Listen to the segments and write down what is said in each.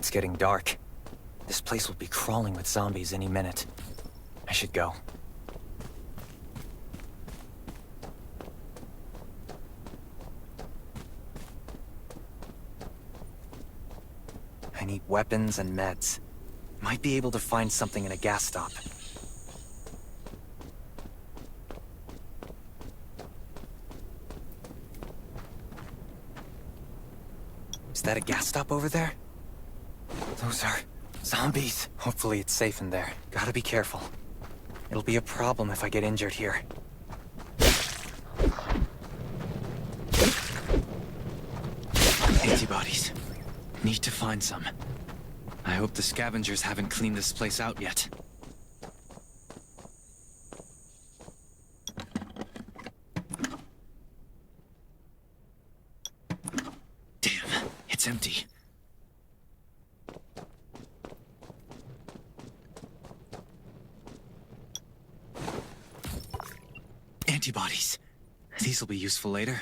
It's getting dark. This place will be crawling with zombies any minute. I should go. I need weapons and meds. Might be able to find something in a gas stop. Is that a gas stop over there? Those are zombies. Hopefully it's safe in there. Gotta be careful. It'll be a problem if I get injured here. Antibodies. Need to find some. I hope the scavengers haven't cleaned this place out yet. Damn, it's empty. Antibodies. These will be useful later.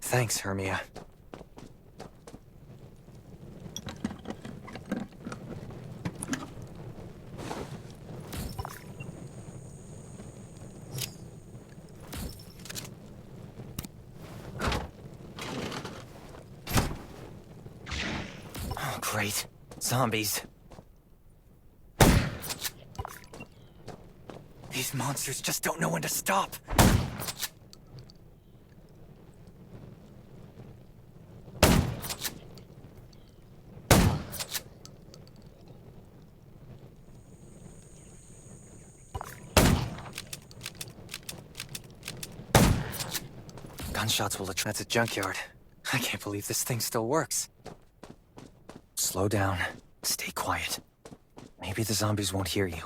Thanks, Hermia. Oh, great. Zombies. These monsters just don't know when to stop. Gunshots will attract. That's a junkyard. I can't believe this thing still works. Slow down. Stay quiet. Maybe the zombies won't hear you.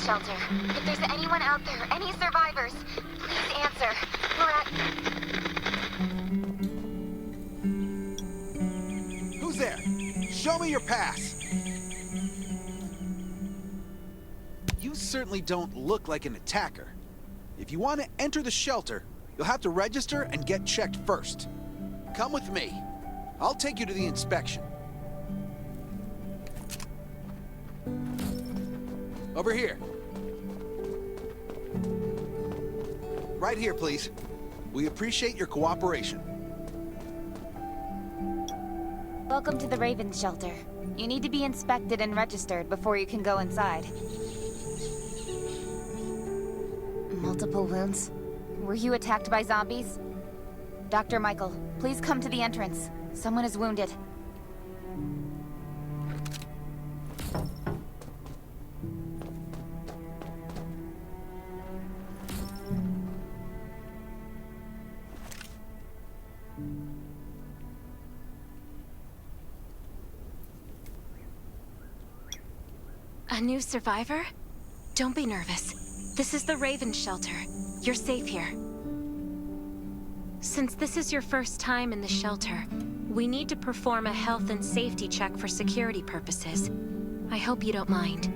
Shelter. If there's anyone out there, any survivors, please answer. We're at... Who's there? Show me your pass! You certainly don't look like an attacker. If you want to enter the shelter, you'll have to register and get checked first. Come with me. I'll take you to the inspection. Over here. Right here, please. We appreciate your cooperation. Welcome to the Raven Shelter. You need to be inspected and registered before you can go inside. Multiple wounds? Were you attacked by zombies? Dr. Michael, please come to the entrance. Someone is wounded. A new survivor? Don't be nervous. This is the Raven shelter. You're safe here. Since this is your first time in the shelter, we need to perform a health and safety check for security purposes. I hope you don't mind.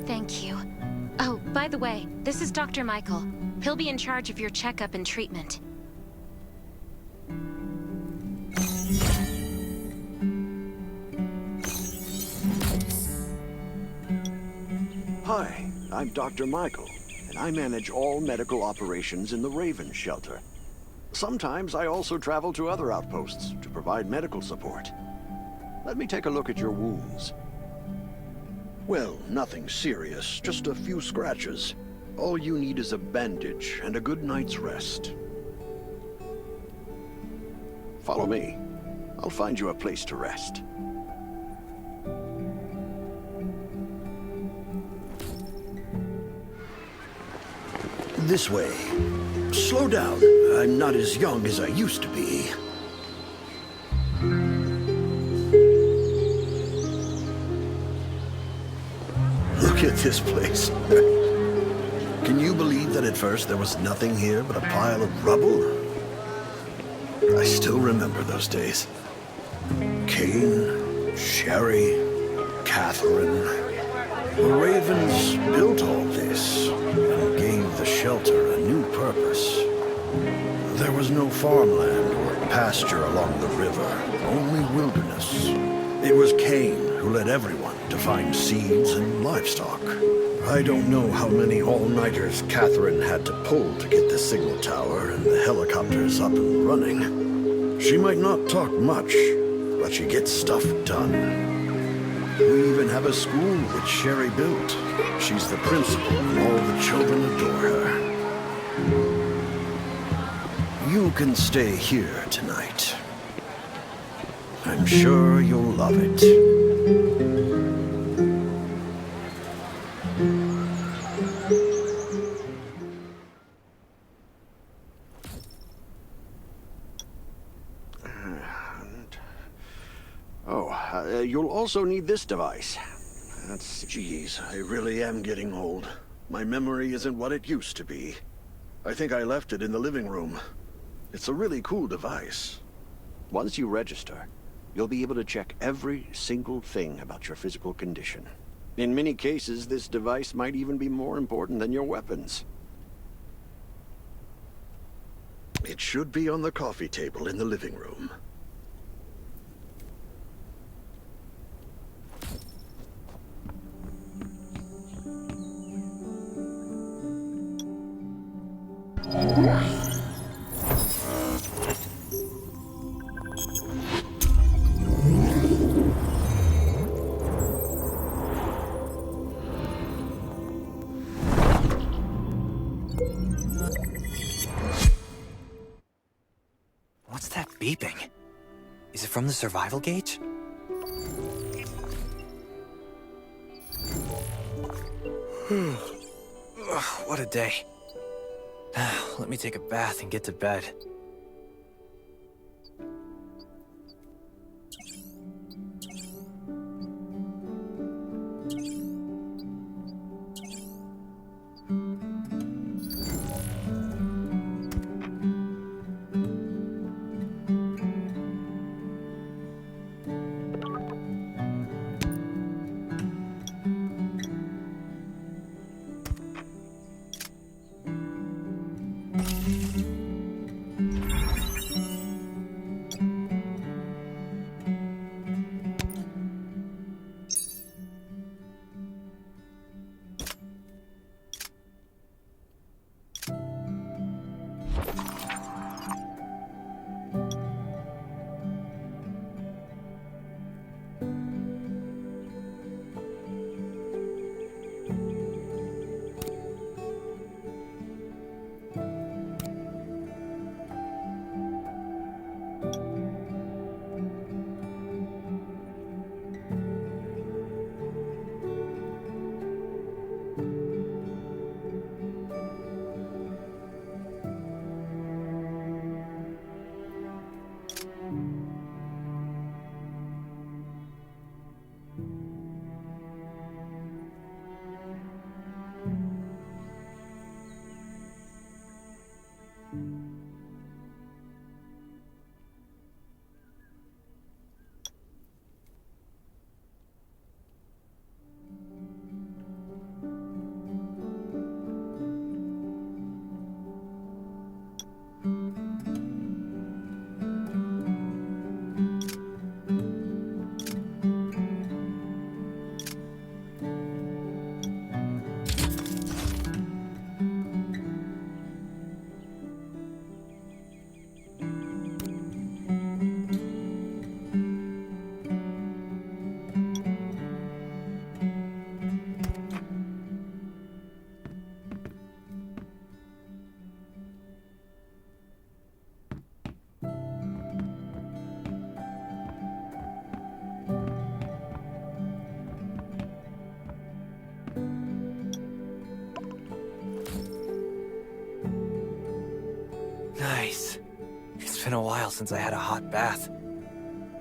Thank you. Oh, by the way, this is Dr. Michael. He'll be in charge of your checkup and treatment. Hi, I'm Dr. Michael, and I manage all medical operations in the Raven shelter. Sometimes I also travel to other outposts to provide medical support. Let me take a look at your wounds. Well, nothing serious, just a few scratches. All you need is a bandage and a good night's rest. Follow me. I'll find you a place to rest. This way. Slow down. I'm not as young as I used to be. Look at this place. Can you believe that at first there was nothing here but a pile of rubble? I still remember those days. Kane, Sherry, Catherine. The Ravens built all this and gave the shelter a new purpose. There was no farmland or pasture along the river, only wilderness. It was Kane who led everyone to find seeds and livestock. I don't know how many all-nighters Catherine had to pull to get the signal tower and the helicopters up and running. She might not talk much, but she gets stuff done. We even have a school which Sherry built. She's the principal, and all the children adore her. You can stay here tonight. I'm sure you'll love it. You'll also need this device. Geez, I really am getting old. My memory isn't what it used to be. I think I left it in the living room. It's a really cool device. Once you register, you'll be able to check every single thing about your physical condition. In many cases, this device might even be more important than your weapons. It should be on the coffee table in the living room. What's that beeping? Is it from the survival gauge? What a day. Let me take a bath and get to bed. been a while since I had a hot bath.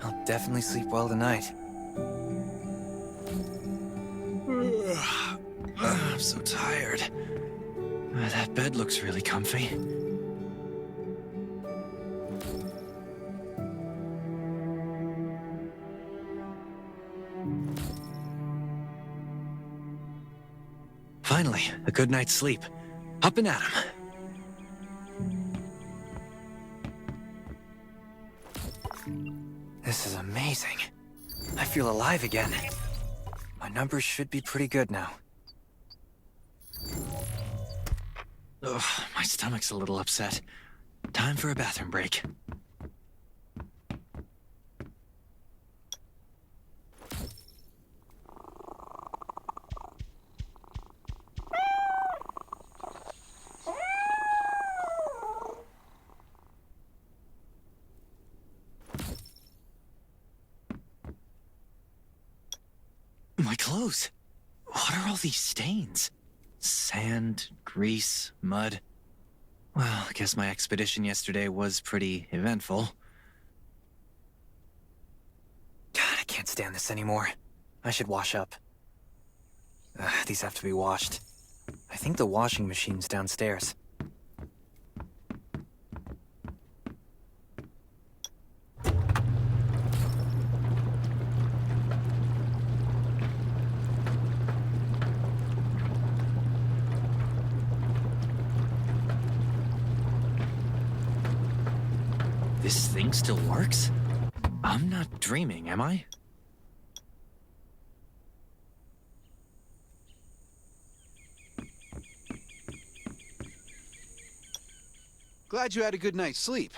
I'll definitely sleep well tonight. I'm so tired. That bed looks really comfy. Finally, a good night's sleep. Up and at 'em. This is amazing. I feel alive again. My numbers should be pretty good now. Ugh, my stomach's a little upset. Time for a bathroom break. My clothes. What are all these stains? Sand, grease, mud. Well, I guess my expedition yesterday was pretty eventful. God, I can't stand this anymore. I should wash up. These have to be washed. I think the washing machine's downstairs. This thing still works? I'm not dreaming, am I? Glad you had a good night's sleep.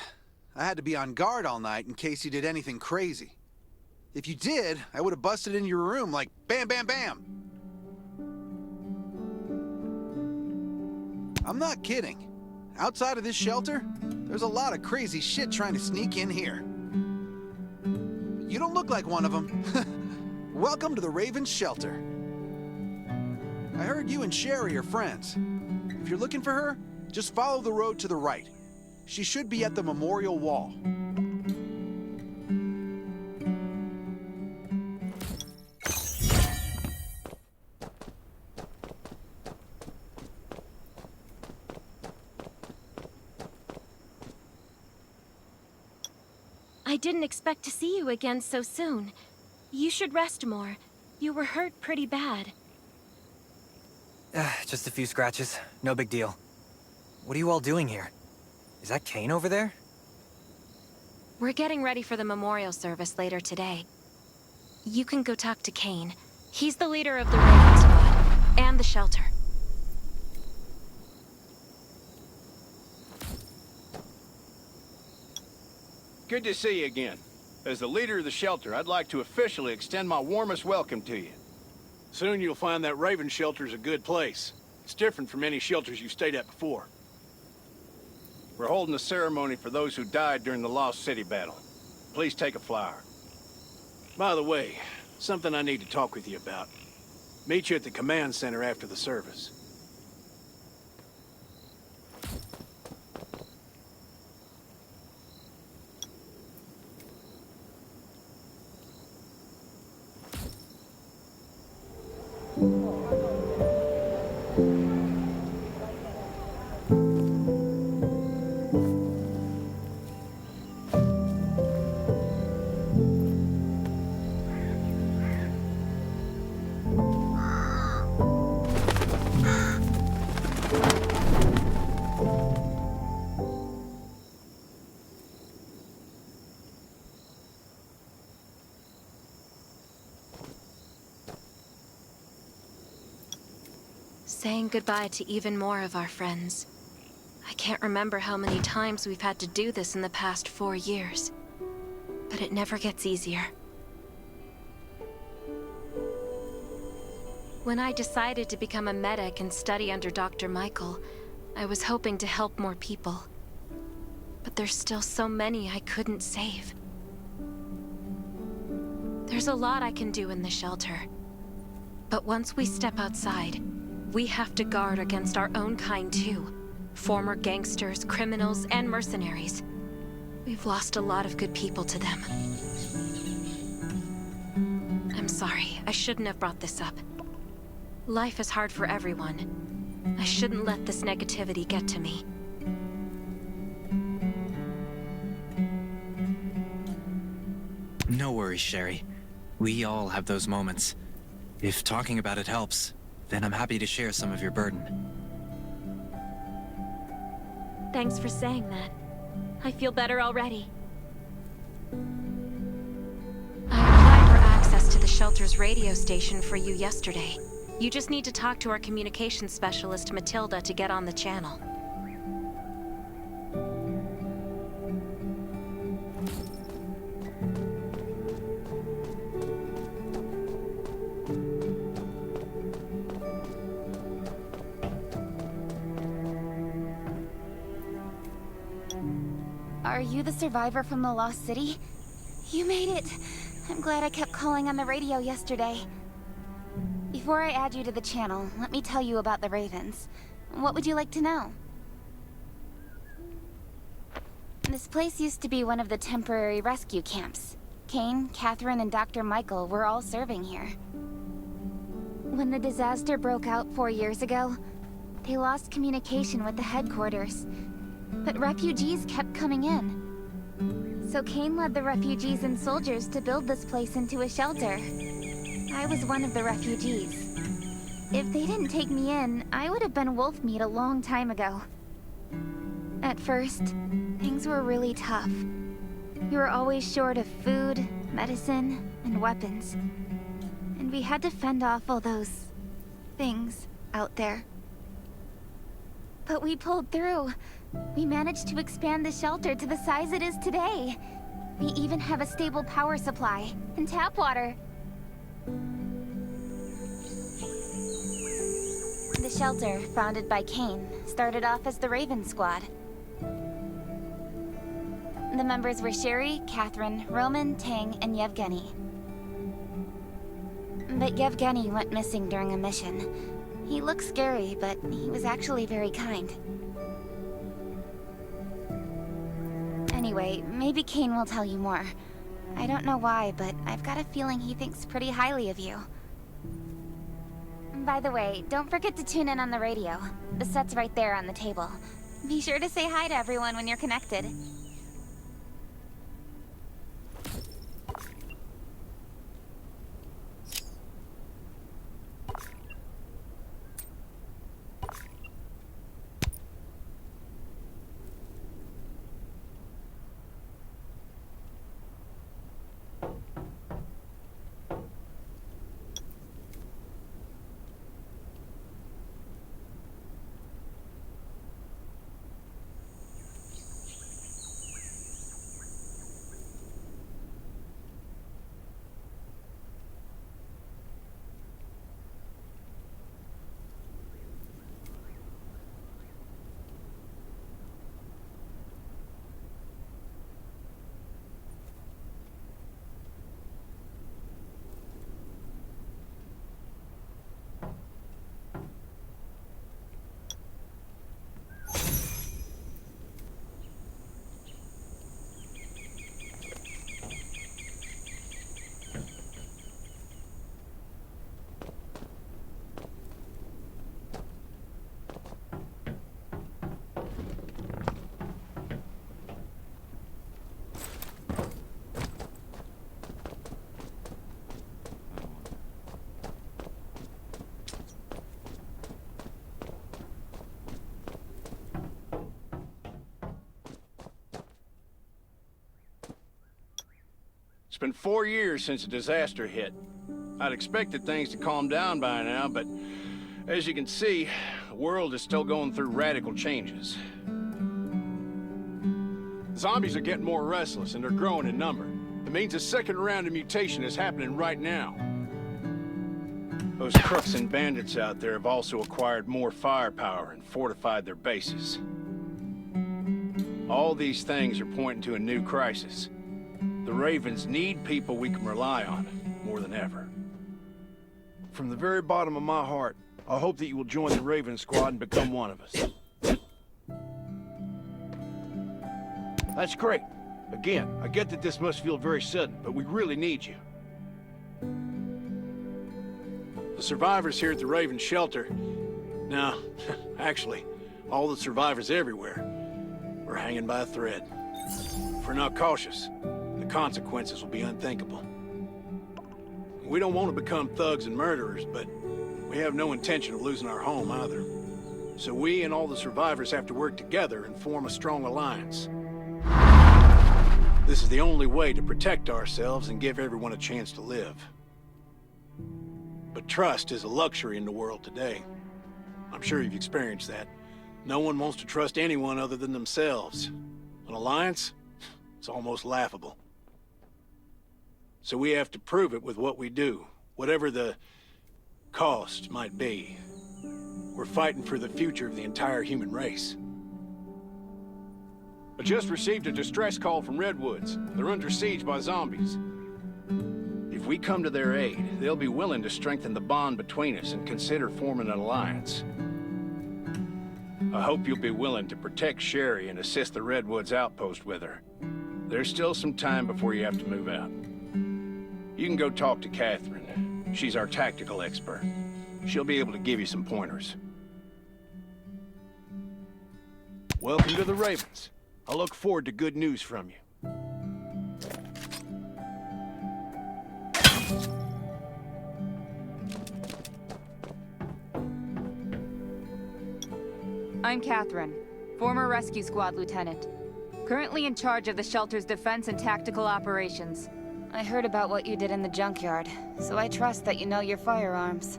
I had to be on guard all night in case you did anything crazy. If you did, I would have busted into your room like bam, bam, bam. I'm not kidding. Outside of this shelter, there's a lot of crazy shit trying to sneak in here. You don't look like one of them. Welcome to the Raven's shelter. I heard you and Sherry are friends. If you're looking for her, just follow the road to the right. She should be at the memorial wall. I didn't expect to see you again so soon. You should rest more. You were hurt pretty bad. Just a few scratches. No big deal. What are you all doing here? Is that Kane over there? We're getting ready for the memorial service later today. You can go talk to Kane. He's the leader of the Raven Squad, and the shelter. Good to see you again. As the leader of the shelter, I'd like to officially extend my warmest welcome to you. Soon you'll find that Raven shelter's a good place. It's different from any shelters you've stayed at before. We're holding a ceremony for those who died during the Lost City battle. Please take a flower. By the way, something I need to talk with you about. Meet you at the command center after the service. Saying goodbye to even more of our friends. I can't remember how many times we've had to do this in the past 4 years. But it never gets easier. When I decided to become a medic and study under Dr. Michael, I was hoping to help more people. But there's still so many I couldn't save. There's a lot I can do in the shelter. But once we step outside, we have to guard against our own kind too. Former gangsters, criminals, and mercenaries. We've lost a lot of good people to them. I'm sorry. I shouldn't have brought this up. Life is hard for everyone. I shouldn't let this negativity get to me. No worries, Sherry. We all have those moments. If talking about it helps, then I'm happy to share some of your burden. Thanks for saying that. I feel better already. I applied for access to the shelter's radio station for you yesterday. You just need to talk to our communications specialist, Matilda, to get on the channel. Are you the survivor from the Lost City? You made it! I'm glad I kept calling on the radio yesterday. Before I add you to the channel, let me tell you about the Ravens. What would you like to know? This place used to be one of the temporary rescue camps. Kane, Catherine, and Dr. Michael were all serving here. When the disaster broke out 4 years ago, they lost communication with the headquarters. But refugees kept coming in. So Kane led the refugees and soldiers to build this place into a shelter. I was one of the refugees. If they didn't take me in, I would have been wolf meat a long time ago. At first, things were really tough. We were always short of food, medicine, and weapons. And we had to fend off all those things out there. But we pulled through. We managed to expand the shelter to the size it is today. We even have a stable power supply and tap water. The shelter, founded by Kane, started off as the Raven Squad. The members were Sherry, Catherine, Roman, Tang, and Yevgeny. But Yevgeny went missing during a mission. He looked scary, but he was actually very kind. Anyway, maybe Kane will tell you more. I don't know why, but I've got a feeling he thinks pretty highly of you. By the way, don't forget to tune in on the radio. The set's right there on the table. Be sure to say hi to everyone when you're connected. It's been 4 years since the disaster hit. I'd expected things to calm down by now, but as you can see, the world is still going through radical changes. Zombies are getting more restless and they're growing in number. It means a second round of mutation is happening right now. Those crooks and bandits out there have also acquired more firepower and fortified their bases. All these things are pointing to a new crisis. The Ravens need people we can rely on, more than ever. From the very bottom of my heart, I hope that you will join the Raven Squad and become one of us. That's great. Again, I get that this must feel very sudden, but we really need you. The survivors here at the Raven Shelter... No, actually, all the survivors everywhere. We're hanging by a thread. If we're not cautious, the consequences will be unthinkable. We don't want to become thugs and murderers, but we have no intention of losing our home either. So we and all the survivors have to work together and form a strong alliance. This is the only way to protect ourselves and give everyone a chance to live. But trust is a luxury in the world today. I'm sure you've experienced that. No one wants to trust anyone other than themselves. An alliance? It's almost laughable. So we have to prove it with what we do, whatever the cost might be. We're fighting for the future of the entire human race. I just received a distress call from Redwoods. They're under siege by zombies. If we come to their aid, they'll be willing to strengthen the bond between us and consider forming an alliance. I hope you'll be willing to protect Sherry and assist the Redwoods outpost with her. There's still some time before you have to move out. You can go talk to Catherine. She's our tactical expert. She'll be able to give you some pointers. Welcome to the Ravens. I look forward to good news from you. I'm Catherine, former rescue squad lieutenant. Currently in charge of the shelter's defense and tactical operations. I heard about what you did in the junkyard, so I trust that you know your firearms.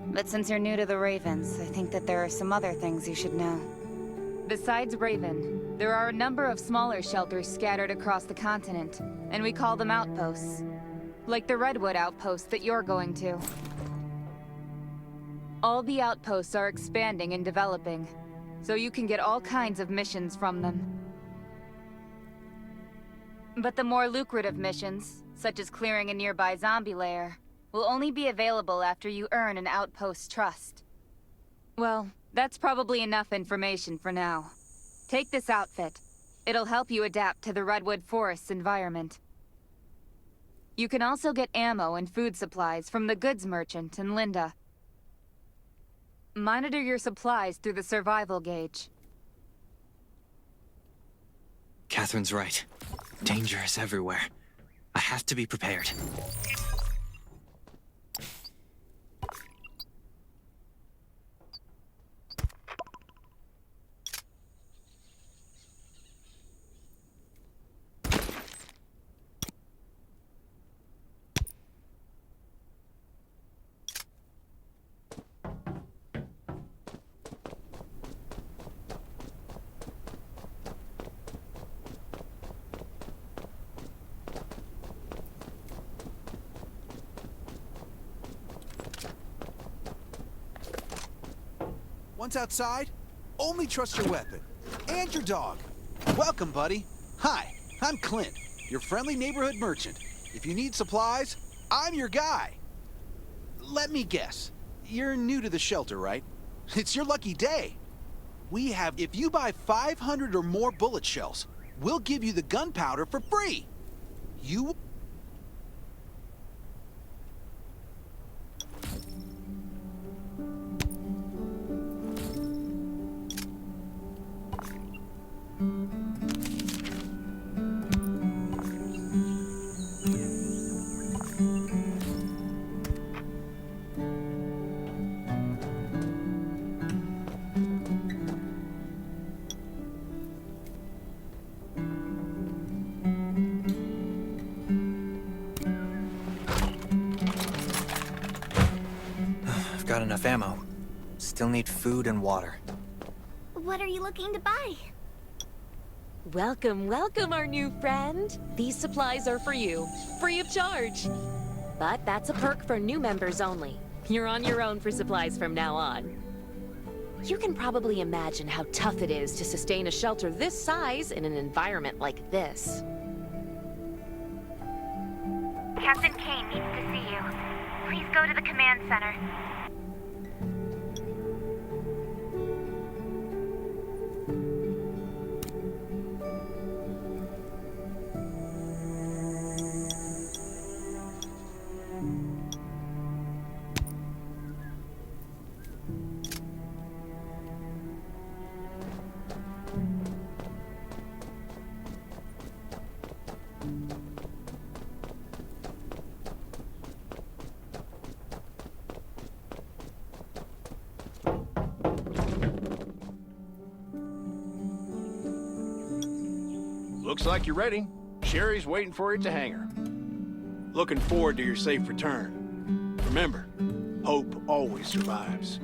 But since you're new to the Ravens, I think that there are some other things you should know. Besides Raven, there are a number of smaller shelters scattered across the continent, and we call them outposts. Like the Redwood outpost that you're going to. All the outposts are expanding and developing, so you can get all kinds of missions from them. But the more lucrative missions, such as clearing a nearby zombie lair, will only be available after you earn an outpost's trust. Well, that's probably enough information for now. Take this outfit. It'll help you adapt to the Redwood Forest's environment. You can also get ammo and food supplies from the goods merchant in Linda. Monitor your supplies through the survival gauge. Catherine's right. Danger is everywhere. I have to be prepared. Once outside, only trust your weapon. And your dog. Welcome, buddy. Hi, I'm Clint, your friendly neighborhood merchant. If you need supplies, I'm your guy. Let me guess. You're new to the shelter, right? It's your lucky day. If you buy 500 or more bullet shells, we'll give you the gunpowder for free. You... Got enough ammo. Still need food and water. What are you looking to buy? Welcome, welcome, our new friend. These supplies are for you, free of charge. But that's a perk for new members only. You're on your own for supplies from now on. You can probably imagine how tough it is to sustain a shelter this size in an environment like this. Captain Kane needs to see you. Please go to the command center. looks like you're ready. Sherry's waiting for you at the hangar. Looking forward to your safe return. Remember, hope always survives.